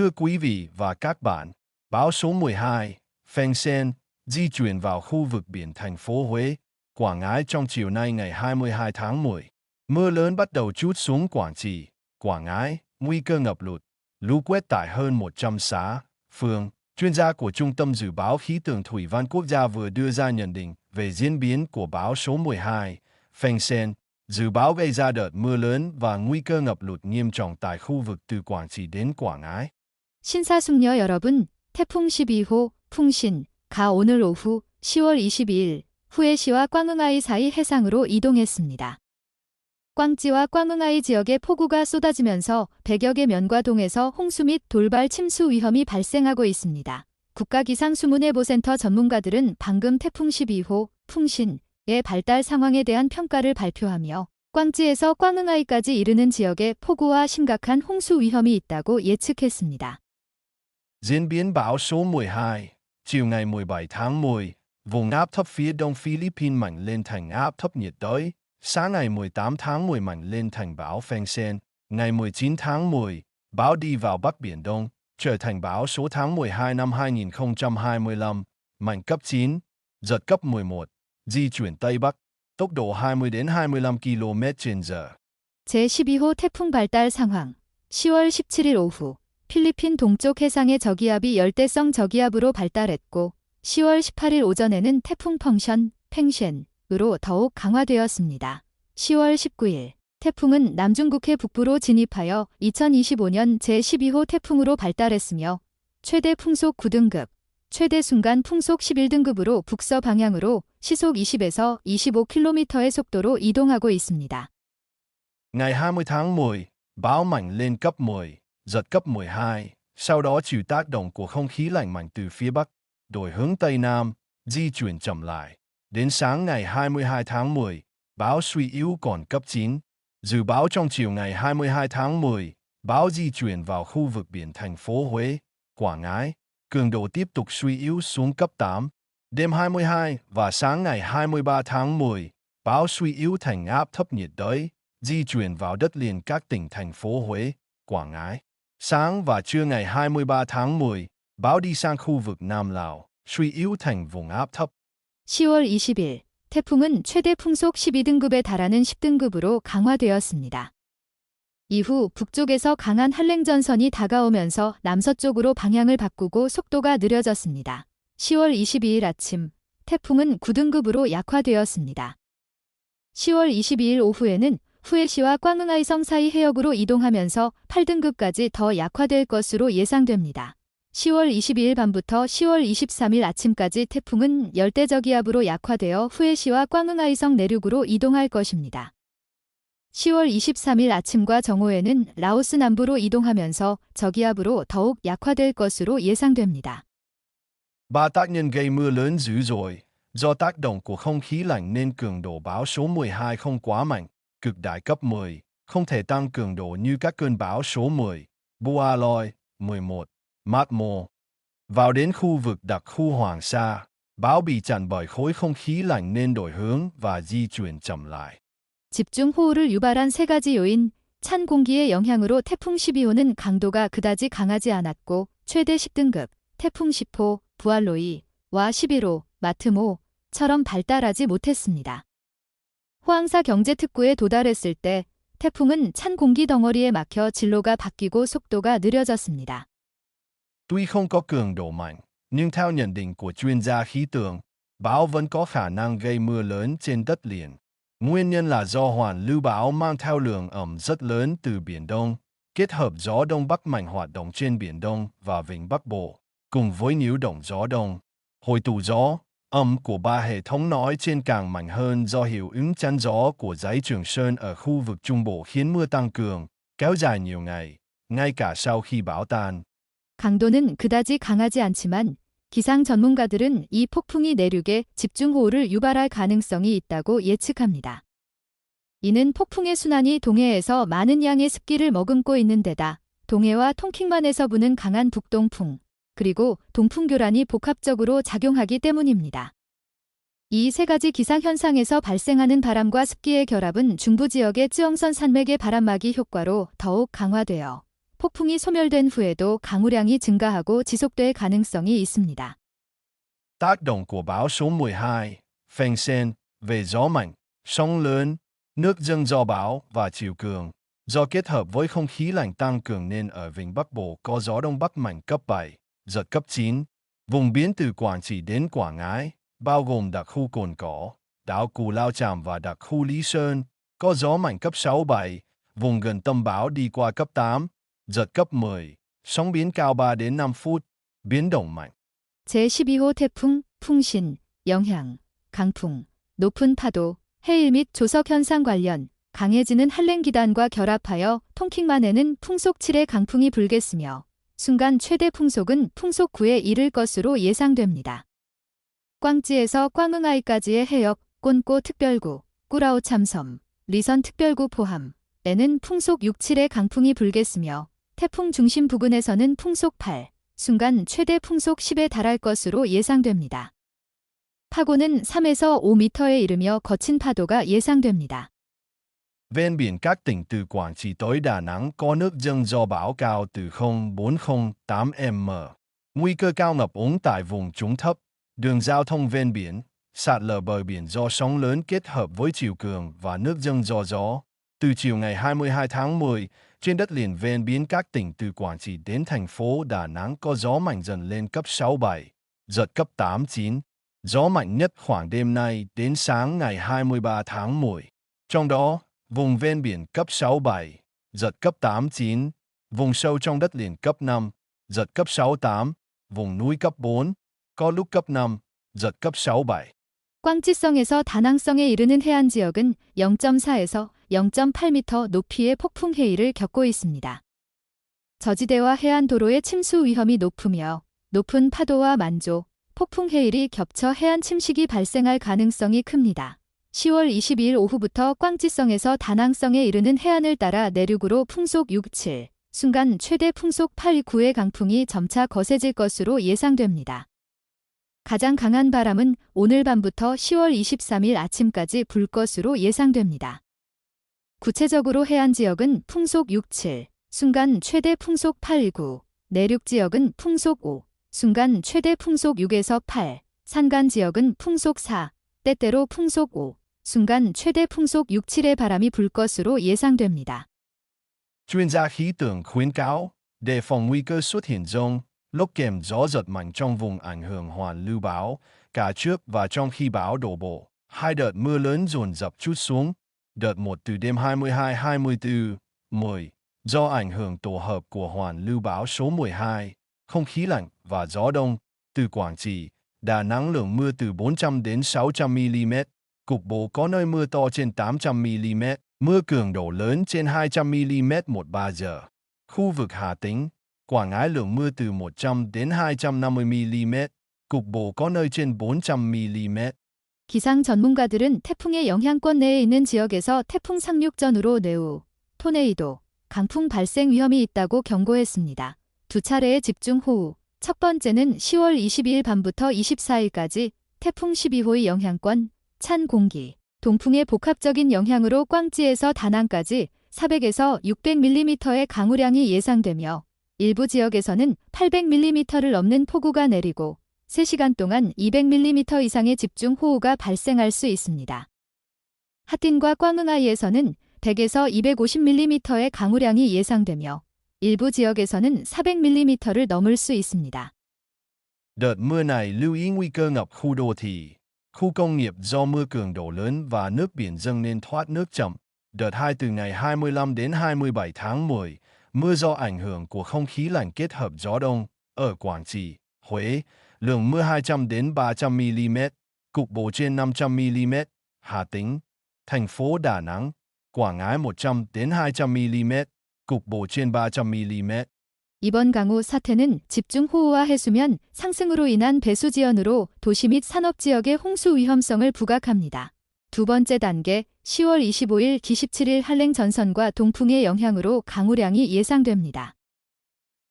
Thưa quý vị và các bạn, bão số 12, Pheng Sen, di chuyển vào khu vực biển thành phố Huế, Quảng Ngãi trong chiều nay ngày 22 tháng 10. Mưa lớn bắt đầu trút xuống Quảng Trị, Quảng Ngãi, nguy cơ ngập lụt, lũ quét tại hơn 100 xã, phường. Chuyên gia của Trung tâm Dự báo Khí tượng Thủy văn Quốc gia vừa đưa ra nhận định về diễn biến của bão số 12, Pheng Sen, dự báo gây ra đợt mưa lớn và nguy cơ ngập lụt nghiêm trọng tại khu vực từ Quảng Trị đến Quảng Ngãi. 신사숙녀 여러분, 태풍 12호 풍신가 오늘 오후 10월 22일 후에시와 꽝응아이 사이 해상으로 이동했습니다. 꽝찌와 꽝응아이 지역에 폭우가 쏟아지면서 100여 개 면과동에서 홍수 및 돌발 침수 위험이 발생하고 있습니다. 국가기상수문예보센터 전문가들은 방금 태풍 12호 풍신의 발달 상황에 대한 평가를 발표하며 꽝찌에서 꽝응아이까지 이르는 지역에 폭우와 심각한 홍수 위험이 있다고 예측했습니다. Diễn biến bão số 12, chiều ngày 17 tháng 10, vùng áp thấp phía đông Philippines mạnh lên thành áp thấp nhiệt đới, sáng ngày 18 tháng 10 mạnh lên thành bão Pheng Sen, ngày 19 tháng 10, bão đi vào Bắc Biển Đông, trở thành bão số tháng 12 năm 2025, mạnh cấp 9, giật cấp 11, di chuyển Tây Bắc, tốc độ 20 đến 25 km/h. 제12호 태풍 발달 상황 10월 17일 오후 필리핀 동쪽 해상의 저기압이 열대성 저기압으로 발달했고 10월 18일 오전에는 태풍 펑션/팽쉔으로 더욱 강화되었습니다. 10월 19일 태풍은 남중국해 북부로 진입하여 2025년 제12호 태풍으로 발달했으며 최대 풍속 9등급, 최대 순간 풍속 11등급으로 북서 방향으로 시속 20에서 25km의 속도로 이동하고 있습니다. Ngày 20 tháng 10, bão mạnh lên cấp 10, giật cấp 12, sau đó chịu tác động của không khí lạnh mạnh từ phía Bắc, đổi hướng Tây Nam, di chuyển chậm lại. Đến sáng ngày 22 tháng 10, bão suy yếu còn cấp 9. Dự báo trong chiều ngày 22 tháng 10, bão di chuyển vào khu vực biển thành phố Huế, Quảng Ngãi, cường độ tiếp tục suy yếu xuống cấp 8. Đêm 22 và sáng ngày 23 tháng 10, bão suy yếu thành áp thấp nhiệt đới, di chuyển vào đất liền các tỉnh thành phố Huế, Quảng Ngãi. Sáng và trưa ngày 23 tháng 10, bão đi sang khu vực Nam Lào, suy yếu thành vùng áp thấp. 10월 20일 태풍은 최대 풍속 12등급에 달하는 10등급으로 강화되었습니다. 이후 북쪽에서 강한 한랭전선이 다가오면서 남서쪽으로 방향을 바꾸고 속도가 느려졌습니다. 10월 22일 아침 태풍은 9등급으로 약화되었습니다. 10월 22일 오후에는 후에시와 꽝응아이성 사이 해역으로 이동하면서 8등급까지 더 약화될 것으로 예상됩니다. 10월 22일 밤부터 10월 23일 아침까지 태풍은 열대저기압으로 약화되어 후에시와 꽝응아이성 내륙으로 이동할 것입니다. 10월 23일 아침과 정오에는 라오스 남부로 이동하면서 저기압으로 더욱 약화될 것으로 예상됩니다. Ba tác nhân gây mưa lớn dữ dội, do tác động của không khí lạnh nên cường độ bão số 12 không quá mạnh, cực đại cấp 10, không thể tăng cường độ như các cơn bão số 10, Boa Loi, 11, Matmo. Vào đến khu vực đặc khu Hoàng Sa, bão bị chặn bởi khối không khí lạnh nên đổi hướng và di chuyển chậm lại. 집중호우를 유발한 세 가지 요인, 찬 공기의 영향으로 태풍 12호는 강도가 그다지 강하지 않았고 최대 10등급, 태풍 10호, 부알로이와 11호, 마트모처럼 발달하지 못했습니다. 호황사 경제특구에 도달했을 때 태풍은 찬 공기 덩어리에 막혀 진로가 바뀌고 속도가 느려졌습니다. Tuy không có cường độ mạnh, nhưng theo nhận định của chuyên gia khí tượng, bão vẫn có khả năng gây mưa lớn trên đất liền. Nguyên nhân là do hoàn lưu bão mang theo lượng ẩm rất lớn từ Biển Đông, kết hợp gió Đông Bắc mạnh hoạt động trên Biển Đông và Vịnh Bắc Bộ, cùng với nhiễu động gió Đông. Hội tụ gió, ẩm của ba hệ thống nói trên càng mạnh hơn do hiệu ứng chắn gió của dãy Trường Sơn ở khu vực Trung Bộ khiến mưa tăng cường, kéo dài nhiều ngày, ngay cả sau khi bão tan. 강도는 그다지 강하지 않지만 기상 전문가들은 이 폭풍이 내륙에 집중호우를 유발할 가능성이 있다고 예측합니다. 이는 폭풍의 순환이 동해에서 많은 양의 습기를 머금고 있는 데다 동해와 통킹만에서 부는 강한 북동풍, 그리고 동풍교란이 복합적으로 작용하기 때문입니다. 이 세 가지 기상현상에서 발생하는 바람과 습기의 결합은 중부 지역의 쯔엉선 산맥의 바람막이 효과로 더욱 강화되어 폭풍이 소멸된 후에도 강우량이 증가하고 지속될 가능성이 있습니다. Tác động của bão số 12, Phèn Sen, về gió mạnh, sóng lớn, nước dâng do bão và chiều cường. Do kết hợp với không khí lạnh tăng cường nên ở vịnh Bắc Bộ có gió Đông Bắc mạnh cấp 7, giật cấp 9. Vùng biển từ Quảng Trị đến Quảng Ngãi, bao gồm đặc khu Cồn Cỏ, đảo Cù Lao Chàm và đặc khu Lý Sơn, có gió mạnh cấp 6-7, vùng gần tâm bão đi qua cấp 8, giật cấp 10, sóng biển cao 3 đến 5 phút, biến động mạnh. 제12호 태풍 풍신, 영향, 강풍, 높은 파도, 해일 및 조석 현상 관련 강해지는 한랭기단과 결합하여 통킹만에는 풍속 7의 강풍이 불겠으며 순간 최대 풍속은 풍속 9에 이를 것으로 예상됩니다. 꽝찌에서 꽝응아이까지의 해역, 꼰꼬 특별구, 꾸라오 참섬, 리선 특별구 포함에는 풍속 6, 7의 강풍이 불겠으며 태풍 중심 부근에서는 풍속 8, 순간 최대 풍속 10에 달할 것으로 예상됩니다. 파고는 3에서 5m에 이르며 거친 파도가 예상됩니다. Ven biển các tỉnh từ Quảng Trị tới Đà Nẵng có nước dâng do bão cao từ 0,408 m. Nguy cơ cao ngập úng tại vùng trũng thấp, đường giao thông ven biển, sạt lở bờ biển do sóng lớn kết hợp với chiều cường và nước dâng do gió. Từ chiều ngày 22 tháng 10, trên đất liền ven biển các tỉnh từ Quảng Trị đến thành phố Đà Nẵng có gió mạnh dần lên cấp 6-7, giật cấp 8-9. Gió mạnh nhất khoảng đêm nay đến sáng ngày 23 tháng 10. Trong đó, vùng ven biển cấp 6-7, giật cấp 8-9, vùng sâu trong đất liền cấp 5, giật cấp 6-8, vùng núi cấp 4, có lúc cấp 5, giật cấp 6-7. 꽝찌성에서 다낭성에 이르는 해안 지역은 0.4에서 0.8m 높이의 폭풍 해일을 겪고 있습니다. 저지대와 해안 도로의 침수 위험이 높으며 높은 파도와 만조, 폭풍 해일이 겹쳐 해안 침식이 발생할 가능성이 큽니다. 10월 22일 오후부터 꽝찌성에서 다낭성에 이르는 해안을 따라 내륙으로 풍속 6, 7, 순간 최대 풍속 8, 9의 강풍이 점차 거세질 것으로 예상됩니다. 가장 강한 바람은 오늘 밤부터 10월 23일 아침까지 불 것으로 예상됩니다. 구체적으로 해안 지역은 풍속 6, 7, 순간 최대 풍속 8, 9, 내륙 지역은 풍속 5, 순간 최대 풍속 6에서 8, 산간 지역은 풍속 4, 때때로 풍속 5, 순간 최대 풍속 6, 7의 바람이 불 것으로 예상됩니다. Chuyên gia khí tượng khuyến cáo, đề phòng nguy cơ xuất hiện dông, lốc kèm gió giật mạnh trong vùng ảnh hưởng hoàn lưu bão, cả trước và trong khi bão đổ bộ. Hai đợt mưa lớn dồn dập trút xuống, đợt 1 từ đêm 22-24, 10, do ảnh hưởng tổ hợp của hoàn lưu bão số 12, không khí lạnh và gió đông, từ Quảng Trị, Đà Nẵng lượng mưa từ 400 đến 600 mm, cục bộ có nơi mưa to trên 800 mm, mưa cường độ lớn trên 200 mm một 3 giờ. Khu vực Hà Tĩnh, Quảng Ngãi lượng mưa từ 100 đến 250 mm, cục bộ có nơi trên 400 mm. 기상 전문가들은 태풍의 영향권 내에 있는 지역에서 태풍 상륙전으로 뇌우, 토네이도, 강풍 발생 위험이 있다고 경고했습니다. 두 차례의 집중호우, 첫 번째는 10월 22일 밤부터 24일까지 태풍 12호의 영향권, 찬 공기, 동풍의 복합적인 영향으로 꽝찌에서 다낭까지 400에서 600mm의 강우량이 예상되며 일부 지역에서는 800mm를 넘는 폭우가 내리고 3시간 동안 200mm 이상의 집중호우가 발생할 수 있습니다. 핫딘과 꽝응아이에서는 100에서 250mm의 강우량이 예상되며 일부 지역에서는 400mm를 넘을 수 있습니다. Đợt mưa này lưu ý nguy cơ ngập khu đô thị, khu công nghiệp do mưa cường độ lớn và nước biển dâng nên thoát nước chậm. Đợt 2 từ ngày 25 đến 27 tháng 10, mưa do ảnh hưởng của không khí lạnh kết hợp gió đông, ở Quảng Trị, Huế, lượng mưa 200 đến 300 mm, cục bộ trên 500 mm, Hà Tĩnh, thành phố Đà Nẵng, Quảng Ngãi 100 đến 200 mm, cục bộ trên 300 mm. 이번 강우 사태는 집중호우와 해수면 상승으로 인한 배수 지연으로 도시 및 산업지역의 홍수 위험성을 부각합니다. 두 번째 단계, 10월 25일, 27일 한랭 전선과 동풍의 영향으로 강우량이 예상됩니다.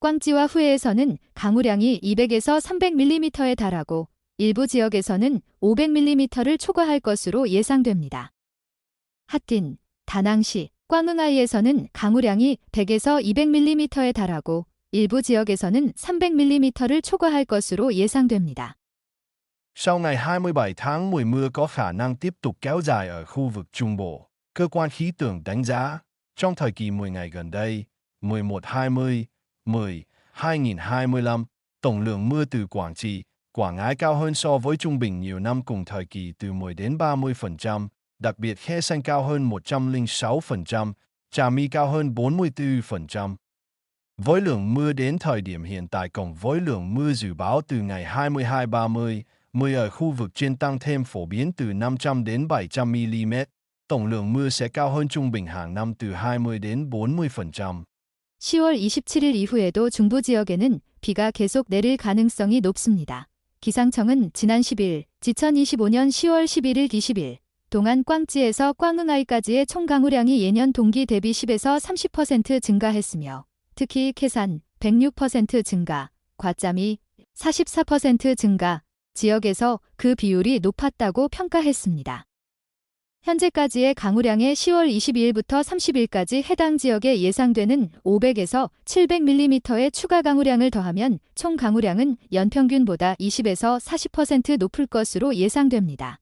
꽝찌와 후해에서는 강우량이 200에서 300mm에 달하고 일부 지역에서는 500mm를 초과할 것으로 예상됩니다. 핫딘, 다낭시, 꽝응아이에서는 강우량이 100에서 200mm에 달하고 일부 지역에서는 300mm를 초과할 것으로 예상됩니다. Sau ngày 27 tháng 10 mưa có khả năng tiếp tục kéo dài ở khu vực Trung Bộ. Cơ quan khí tượng đánh giá, trong thời kỳ 10 ngày gần đây, 11-20, 10-2025, tổng lượng mưa từ Quảng Trị, Quảng Ngãi cao hơn so với trung bình nhiều năm cùng thời kỳ từ 10 đến 30%, đặc biệt Khe Xanh cao hơn 106%, Trà My cao hơn 44%. Với lượng mưa đến thời điểm hiện tại cộng với lượng mưa dự báo từ ngày 22-30, mưa ở khu vực trên tăng thêm phổ biến từ 500 đến 700 mm, tổng lượng mưa sẽ cao hơn trung bình hàng năm từ 20 đến 40%. 10월 27일 이후에도 중부 지역에는 비가 계속 내릴 가능성이 높습니다. 기상청은 지난 10일, 2025년 10월 11일 20일 동안 꽝찌에서 꽝응아이까지의 총 강우량이 예년 동기 대비 10에서 30% 증가했으며 특히 캐산 106% 증가, 과짬이 44% 증가, 지역에서 그 비율이 높았다고 평가했습니다. 현재까지의 강우량의 10월 22일부터 30일까지 해당 지역에 예상되는 500에서 700mm의 추가 강우량을 더하면 총 강우량은 연평균보다 20에서 40% 높을 것으로 예상됩니다.